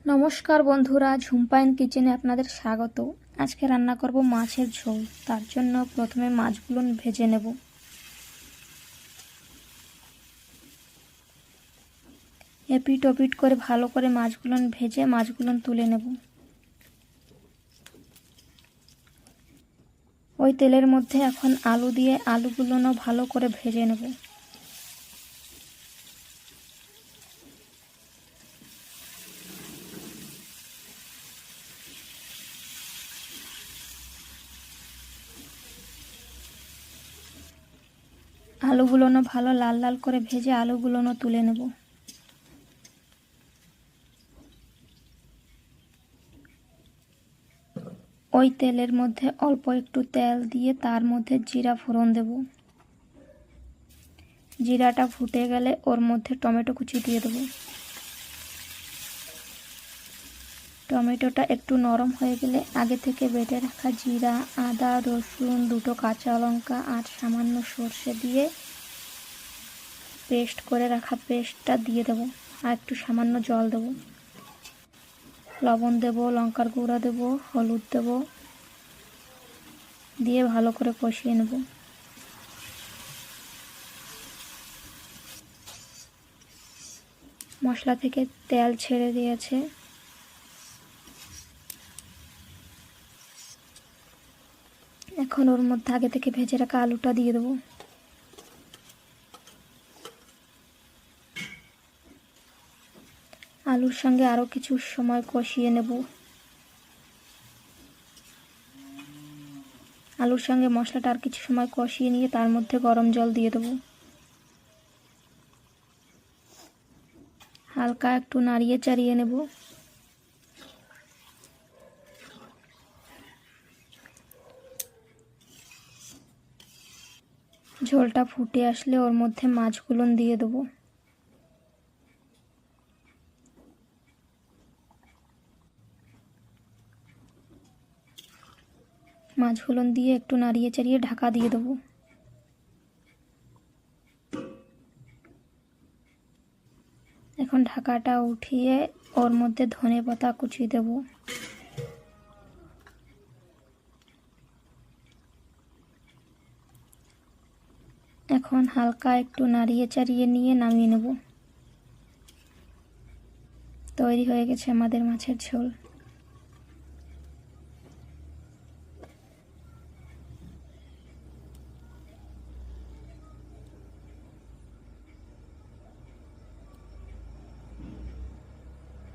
নমস্কার বন্ধুরা, ঝুম্পাইন কিচেনে আপনাদের স্বাগত। আজকে রান্না করব মাছের ঝোল। তার জন্য প্রথমে মাছগুলো ভেজে নেব। এপিট ওপিট করে ভালো করে মাছগুলো ভেজে মাছগুলো তুলে নেব। ওই তেলের মধ্যে এখন আলু দিয়ে আলুগুলো ভালো করে ভেজে নেব। আলুগুলো ভালো লাল লাল করে ভেজে আলুগুলো তুলে নেব। ওই তেলের মধ্যে অল্প একটু তেল দিয়ে তার মধ্যে জিরা ফোড়ন দেব। জিরাটা ফুটে গেলে ওর মধ্যে টমেটো কুচি দিয়ে দেব। টমেটোটা একটু নরম হয়ে গেলে আগে থেকে বেটে রাখা জিরা, আদা, রসুন, দুটো কাঁচা লঙ্কা আর সামান্য সর্ষে দিয়ে পেস্ট করে রাখা পেস্টটা দিয়ে দেব। আর একটু সামান্য জল দেব, লবণ দেব, লঙ্কার গুঁড়া দেব, হলুদ দেব, দিয়ে ভালো করে কষিয়ে নেব। মশলা থেকে তেল ছেড়ে দিয়েছে। এখন ওর মধ্যে আগে থেকে ভেজে রাখা আলুটা দিয়ে দেবো। আলুর সঙ্গে আরও কিছু সময় কষিয়ে নেব। আলুর সঙ্গে মশলাটা আর কিছু সময় কষিয়ে নিয়ে তার মধ্যে গরম জল দিয়ে দেবো। হালকা একটু নাড়িয়ে চাড়িয়ে নেব। ঝোলটা ফুটে আসলে ওর মধ্যে মাছগুলো দিয়ে দেবো। মাছগুলো দিয়ে একটু নাড়িয়ে চাড়িয়ে ঢাকা দিয়ে দেবো। এখন ঢাকাটা উঠিয়ে ওর মধ্যে ধনেপাতা কুচি দেব। এখন হালকা একটু নাড়িয়ে চাড়িয়ে নিয়ে নামিয়ে নেব। তৈরি হয়ে গেছে আমাদের মাছের ঝোল।